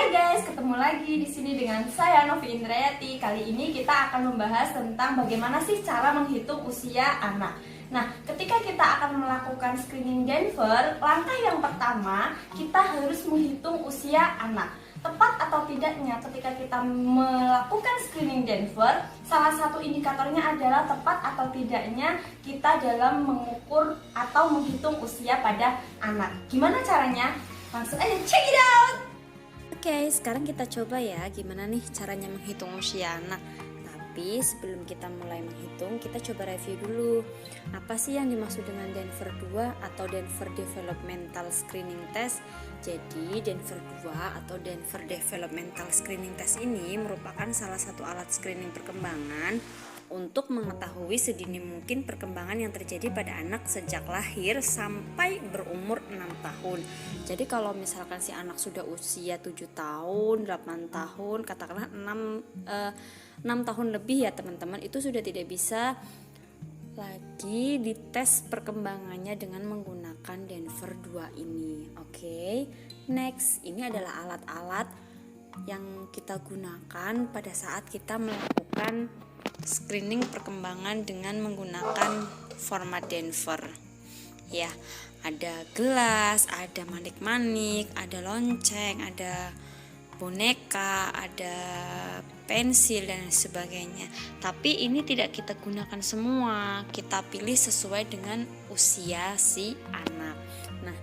Hai guys, ketemu lagi di sini dengan saya Novi Indrayati. Kali ini kita akan membahas tentang bagaimana sih cara menghitung usia anak. Nah, ketika kita akan melakukan screening Denver, langkah yang pertama kita harus menghitung usia anak. Tepat atau tidaknya ketika kita melakukan screening Denver, salah satu indikatornya adalah tepat atau tidaknya kita dalam mengukur atau menghitung usia pada anak. Gimana caranya? Langsung aja check it out! Oke, sekarang kita coba ya gimana nih caranya menghitung usia anak. Tapi sebelum kita mulai menghitung, kita coba review dulu. Apa sih yang dimaksud dengan Denver 2 atau Denver Developmental Screening Test? Jadi Denver 2 atau Denver Developmental Screening Test ini merupakan salah satu alat screening perkembangan untuk mengetahui sedini mungkin perkembangan yang terjadi pada anak sejak lahir sampai berumur 6 tahun. Jadi kalau misalkan si anak sudah usia 7 tahun, 8 tahun, katakanlah 6 tahun lebih ya teman-teman, itu sudah tidak bisa lagi dites perkembangannya dengan menggunakan Denver 2 ini. Oke. Next, ini adalah alat-alat yang kita gunakan pada saat kita melakukan screening perkembangan dengan menggunakan format Denver. Ya, ada gelas, ada manik-manik, ada lonceng, ada boneka, ada pensil dan sebagainya. Tapi ini tidak kita gunakan semua, kita pilih sesuai dengan usia si anak. Nah,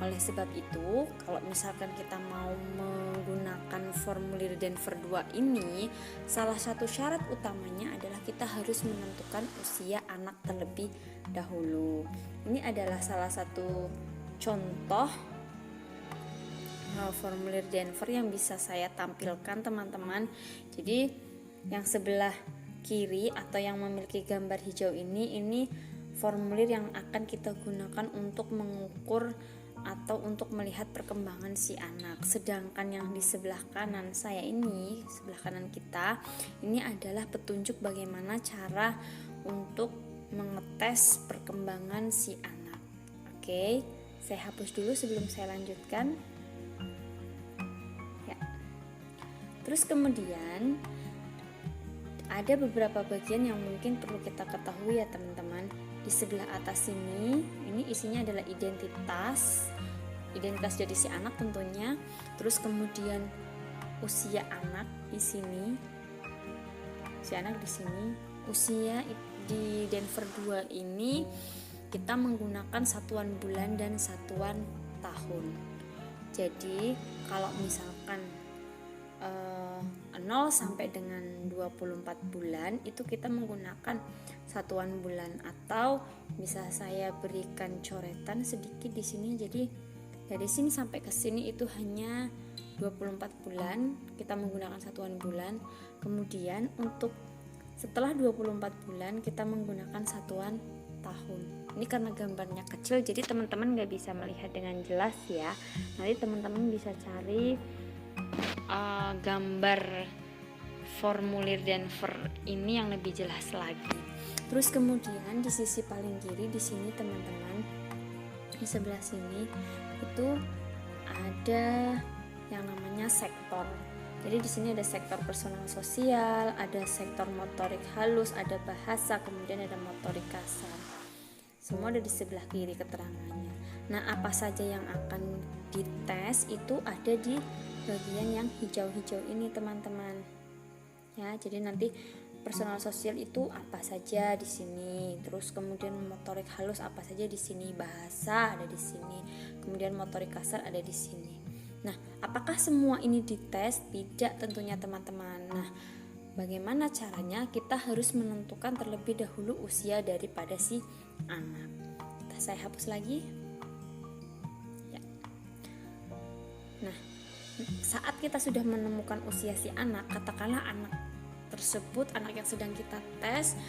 oleh sebab itu, kalau misalkan kita mau menggunakan formulir Denver 2 ini, salah satu syarat utamanya adalah kita harus menentukan usia anak terlebih dahulu. Ini adalah salah satu contoh formulir Denver yang bisa saya tampilkan teman-teman. Jadi yang sebelah kiri atau yang memiliki gambar hijau ini formulir yang akan kita gunakan untuk mengukur atau untuk melihat perkembangan si anak. Sedangkan yang di sebelah kanan saya ini, sebelah kanan kita, ini adalah petunjuk bagaimana cara untuk mengetes perkembangan si anak. Oke, saya hapus dulu sebelum saya lanjutkan. Ya. Terus kemudian ada beberapa bagian yang mungkin perlu kita ketahui ya teman-teman. Di sebelah atas ini isinya adalah identitas dari si anak tentunya. Terus kemudian usia anak di sini. Usia anak di sini. Usia di Denver 2 ini kita menggunakan satuan bulan dan satuan tahun. Jadi kalau misalkan 0 sampai dengan 24 bulan itu kita menggunakan satuan bulan, atau bisa saya berikan coretan sedikit di sini. Jadi dari sini sampai ke sini itu hanya 24 bulan, kita menggunakan satuan bulan. Kemudian untuk setelah 24 bulan kita menggunakan satuan tahun. Ini karena gambarnya kecil jadi teman-teman nggak bisa melihat dengan jelas ya. Nanti teman-teman bisa cari gambar formulir Denver ini yang lebih jelas lagi. Terus kemudian di sisi paling kiri di sini teman-teman, di sebelah sini itu ada yang namanya sektor. Jadi di sini ada sektor personal sosial, ada sektor motorik halus, ada bahasa, kemudian ada motorik kasar. Semua ada di sebelah kiri keterangannya. Nah, apa saja yang akan dites itu ada di bagian yang hijau-hijau ini teman-teman. Ya, jadi nanti personal sosial itu apa saja di sini. Terus kemudian motorik halus apa saja di sini, bahasa ada di sini. Kemudian motorik kasar ada di sini. Nah, apakah semua ini dites? Tidak tentunya teman-teman. Nah, bagaimana caranya? Kita harus menentukan terlebih dahulu usia daripada si anak. Saya hapus lagi. Ya. Nah, saat kita sudah menemukan usia si anak, katakanlah anak tersebut, anak yang sedang kita tes,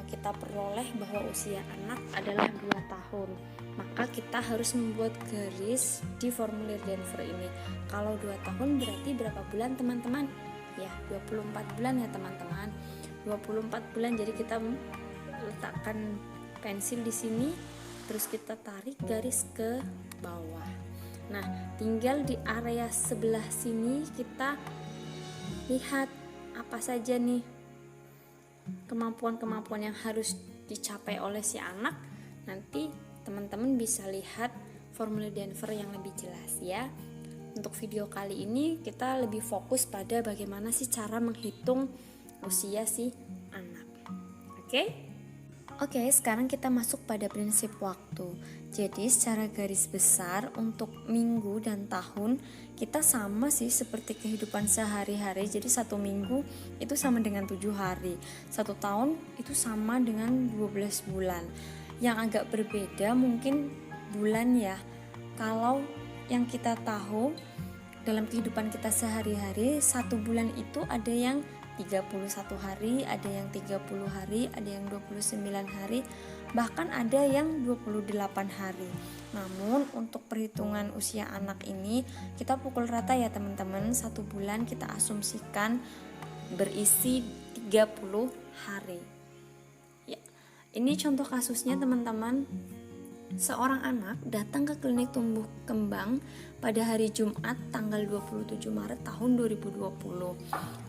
kita peroleh bahwa usia anak adalah 2 tahun. Maka kita harus membuat garis di formulir Denver ini. Kalau 2 tahun berarti berapa bulan teman-teman? Ya, 24 bulan ya teman-teman. 24 bulan, jadi kita letakkan pensil di sini, terus kita tarik garis ke bawah. Nah, tinggal di area sebelah sini kita lihat apa saja nih kemampuan-kemampuan yang harus dicapai oleh si anak. Nanti teman-teman bisa lihat formulir Denver yang lebih jelas ya. Untuk video kali ini kita lebih fokus pada bagaimana sih cara menghitung usia si anak. Oke, sekarang kita masuk pada prinsip waktu. Jadi secara garis besar untuk minggu dan tahun kita sama sih seperti kehidupan sehari-hari. Jadi 1 minggu itu sama dengan 7 hari, 1 tahun itu sama dengan 12 bulan. Yang agak berbeda mungkin bulan ya. Kalau yang kita tahu dalam kehidupan kita sehari-hari, 1 bulan itu ada yang 31 hari, ada yang 30 hari, ada yang 29 hari, bahkan ada yang 28 hari. Namun untuk perhitungan usia anak ini kita pukul rata ya teman-teman. 1 bulan kita asumsikan berisi 30 hari. Ya, ini contoh kasusnya teman-teman. Seorang anak datang ke klinik tumbuh kembang pada hari Jumat tanggal 27 Maret tahun 2020.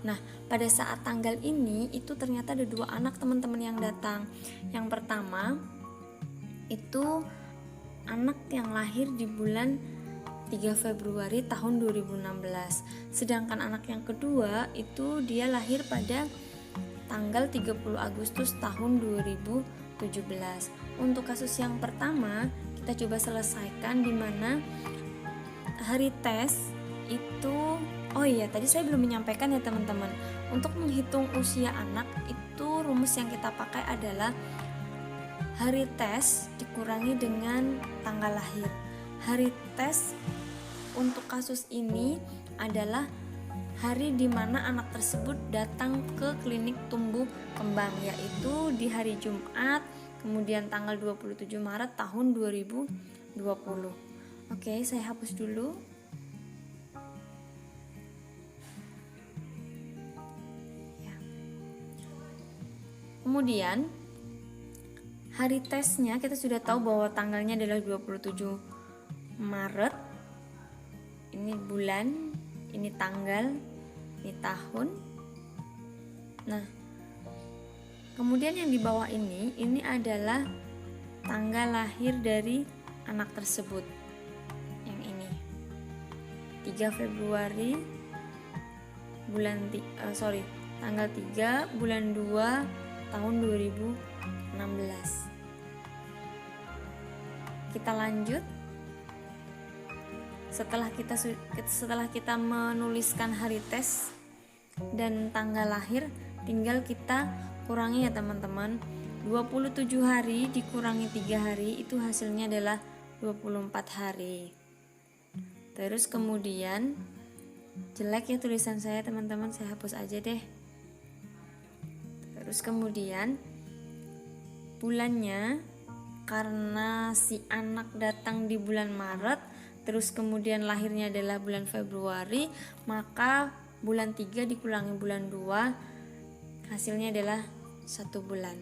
Nah, pada saat tanggal ini itu ternyata ada 2 anak teman-teman yang datang. Yang pertama itu anak yang lahir di bulan 3 Februari tahun 2016. Sedangkan anak yang kedua itu dia lahir pada tanggal 30 Agustus tahun 2017. Untuk kasus yang pertama kita coba selesaikan di mana hari tes itu, oh iya tadi saya belum menyampaikan ya teman-teman. Untuk menghitung usia anak itu rumus yang kita pakai adalah hari tes dikurangi dengan tanggal lahir. Hari tes untuk kasus ini adalah hari di mana anak tersebut datang ke klinik tumbuh kembang, yaitu di hari Jumat, kemudian tanggal 27 Maret tahun 2020. Oke, saya hapus dulu. Ya. Kemudian hari tesnya kita sudah tahu bahwa tanggalnya adalah 27 Maret. Ini bulan, ini tanggal, ini tahun. Nah, kemudian yang di bawah ini adalah tanggal lahir dari anak tersebut. Yang ini 3 Februari tanggal 3 bulan 2 tahun 2016. Kita lanjut. Setelah kita menuliskan hari tes dan tanggal lahir, tinggal kita kurangi ya teman-teman. 27 hari dikurangi 3 hari itu hasilnya adalah 24 hari. Terus kemudian jelek ya tulisan saya teman-teman, saya hapus aja deh. Terus kemudian bulannya, karena si anak datang di bulan Maret, terus kemudian lahirnya adalah bulan Februari, maka bulan 3 dikurangi bulan 2 hasilnya adalah 1 bulan.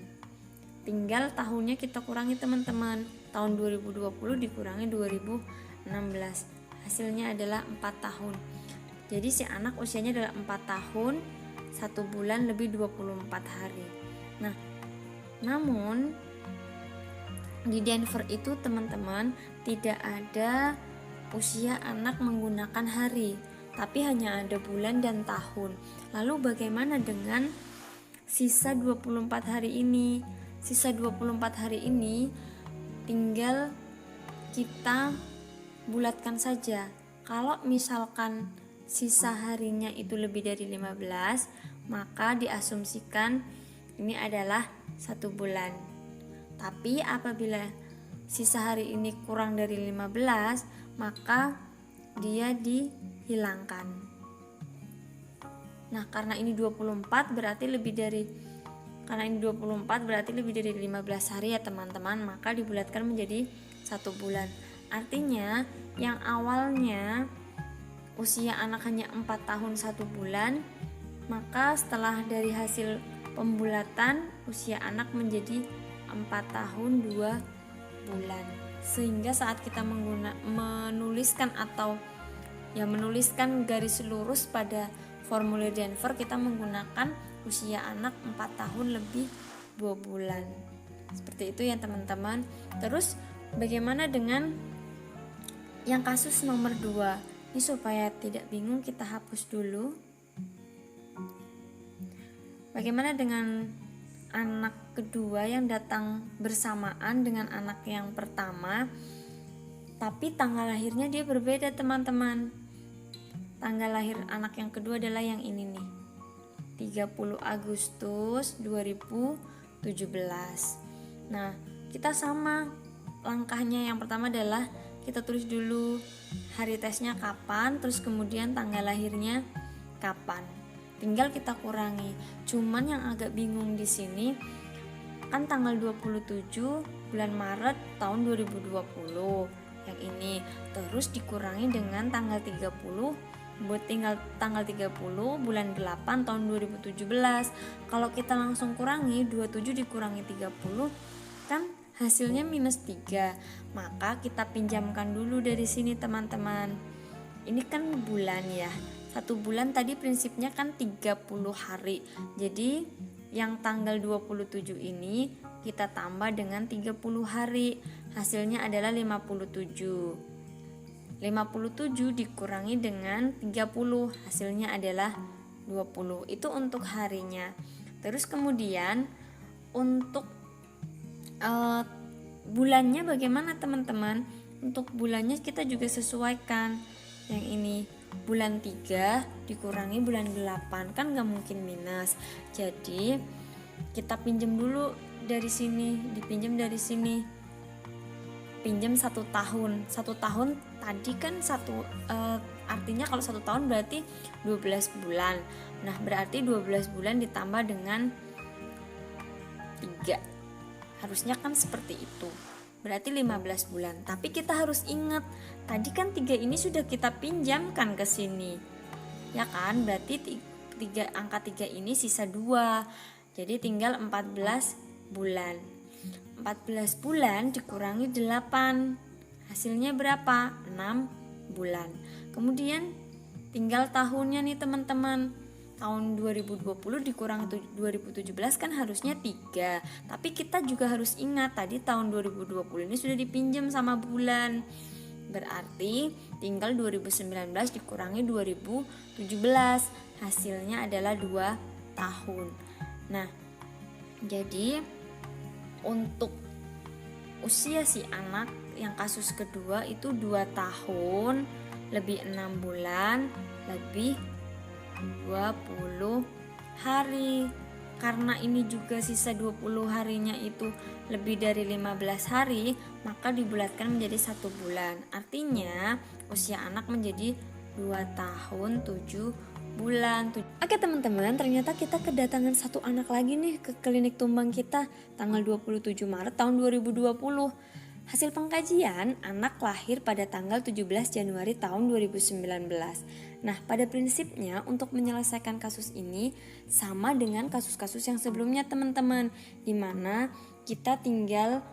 Tinggal tahunnya kita kurangi teman-teman. Tahun 2020 dikurangi 2016 hasilnya adalah 4 tahun. Jadi si anak usianya adalah 4 tahun 1 bulan lebih 24 hari. Nah, namun di Denver itu teman-teman tidak ada usia anak menggunakan hari, tapi hanya ada bulan dan tahun. Lalu bagaimana dengan sisa 24 hari ini? Sisa 24 hari ini tinggal kita bulatkan saja. Kalau misalkan sisa harinya itu lebih dari 15, maka diasumsikan ini adalah 1 bulan. Tapi apabila sisa hari ini kurang dari 15, maka dia dihilangkan. Nah, karena ini 24 berarti lebih dari 15 hari ya teman-teman, maka dibulatkan menjadi 1 bulan. Artinya yang awalnya usia anak hanya 4 tahun 1 bulan, maka setelah dari hasil pembulatan usia anak menjadi 4 tahun 2 bulan. sehingga saat kita menuliskan atau menuliskan garis lurus pada formulir Denver, kita menggunakan usia anak 4 tahun lebih 2 bulan. Seperti itu ya teman-teman. Terus bagaimana dengan yang kasus nomor 2? Ini supaya tidak bingung kita hapus dulu. Bagaimana dengan anak kedua yang datang bersamaan dengan anak yang pertama, tapi tanggal lahirnya dia berbeda teman-teman. Tanggal lahir anak yang kedua adalah yang ini nih, 30 Agustus 2017. Nah, kita sama langkahnya. Yang pertama adalah kita tulis dulu hari tesnya kapan, terus kemudian tanggal lahirnya kapan. Tinggal kita kurangi. Cuman yang agak bingung di sini kan tanggal 27 bulan Maret tahun 2020 yang ini, terus dikurangi dengan tanggal 30 buat tinggal tanggal 30 bulan 8 tahun 2017. Kalau kita langsung kurangi 27 dikurangi 30 kan hasilnya minus 3. Maka kita pinjamkan dulu dari sini teman-teman. Ini kan bulan ya. 1 bulan tadi prinsipnya kan 30 hari. Jadi yang tanggal 27 ini kita tambah dengan 30 hari. Hasilnya adalah 57. 57 dikurangi dengan 30, hasilnya adalah 20. Itu untuk harinya. Terus kemudian untuk bulannya bagaimana teman-teman? Untuk bulannya kita juga sesuaikan. Yang ini bulan 3 dikurangi bulan 8, kan gak mungkin minus. Jadi kita pinjam dulu dari sini, dipinjam dari sini. Pinjam 1 tahun. 1 tahun tadi kan artinya kalau 1 tahun berarti 12 bulan. Nah, berarti 12 bulan ditambah dengan 3. Harusnya kan seperti itu. Berarti 15 bulan. Tapi kita harus ingat, tadi kan 3 ini sudah kita pinjamkan ke sini. Ya kan? Berarti angka 3 ini sisa 2. Jadi tinggal 14 bulan. 14 bulan dikurangi 8, hasilnya berapa? 6 bulan. Kemudian tinggal tahunnya nih teman-teman. Tahun 2020 dikurangi 2017 kan harusnya 3. Tapi kita juga harus ingat tadi tahun 2020 ini sudah dipinjam sama bulan. Berarti tinggal 2019 dikurangi 2017. Hasilnya adalah 2 tahun. Nah, jadi untuk usia si anak yang kasus kedua itu 2 tahun lebih 6 bulan lebih 20 hari. Karena ini juga sisa 20 harinya itu lebih dari 15 hari, maka dibulatkan menjadi 1 bulan. Artinya usia anak menjadi 2 tahun 7 bulan. Oke teman-teman, ternyata kita kedatangan 1 anak lagi nih ke klinik tumbang kita tanggal 27 Maret tahun 2020. Hasil pengkajian, anak lahir pada tanggal 17 Januari tahun 2019. Nah, pada prinsipnya untuk menyelesaikan kasus ini sama dengan kasus-kasus yang sebelumnya teman-teman, dimana kita tinggal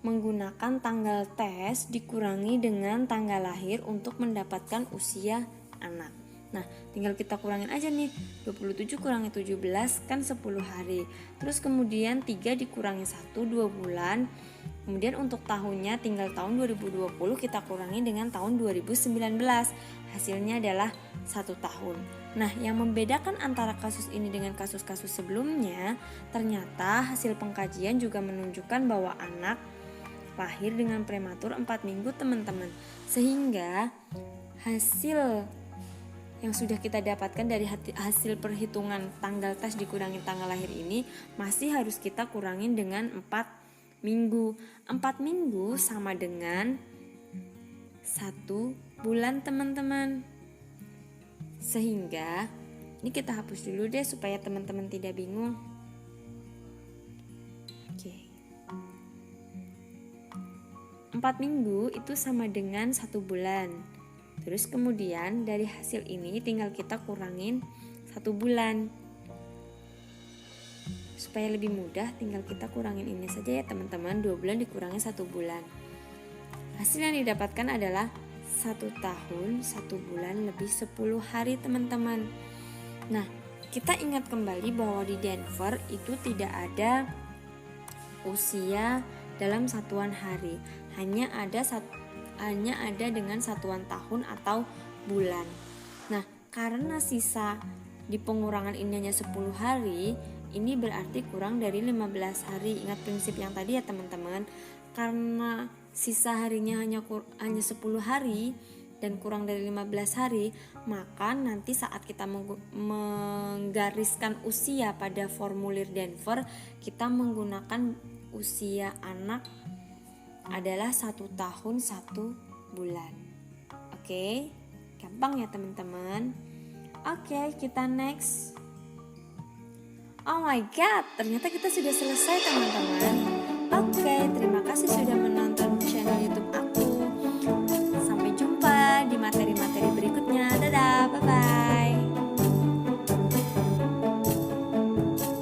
menggunakan tanggal tes dikurangi dengan tanggal lahir untuk mendapatkan usia anak. Nah, tinggal kita kurangin aja nih, 27 kurangi 17 kan 10 hari. Terus kemudian 3 dikurangi 1, 2 bulan. Kemudian untuk tahunnya tinggal tahun 2020 kita kurangi dengan tahun 2019. Hasilnya adalah 1 tahun. Nah, yang membedakan antara kasus ini dengan kasus-kasus sebelumnya, ternyata hasil pengkajian juga menunjukkan bahwa anak lahir dengan prematur 4 minggu teman-teman. Sehingga hasil yang sudah kita dapatkan dari hasil perhitungan tanggal tes dikurangi tanggal lahir ini masih harus kita kurangin dengan 4 minggu. 4 minggu sama dengan 1 bulan teman-teman. Sehingga ini kita hapus dulu deh supaya teman-teman tidak bingung. Oke. 4 minggu itu sama dengan 1 bulan. Terus kemudian dari hasil ini tinggal kita kurangin 1 bulan. Supaya lebih mudah tinggal kita kurangin ini saja ya teman-teman, 2 bulan dikurangi 1 bulan. Hasil yang didapatkan adalah 1 tahun 1 bulan lebih 10 hari teman-teman. Nah, kita ingat kembali bahwa di Denver itu tidak ada usia dalam satuan hari, hanya ada dengan satuan tahun atau bulan. Nah, karena sisa di pengurangan ini hanya 10 hari, ini berarti kurang dari 15 hari. Ingat prinsip yang tadi ya teman-teman. Karena sisa harinya hanya 10 hari dan kurang dari 15 hari, maka nanti saat kita menggariskan usia pada formulir Denver, kita menggunakan usia anak adalah 1 tahun 1 bulan. Oke, gampang ya teman-teman. Oke, kita next. Oh my god, ternyata kita sudah selesai teman-teman. Oke, terima kasih sudah menonton channel YouTube aku.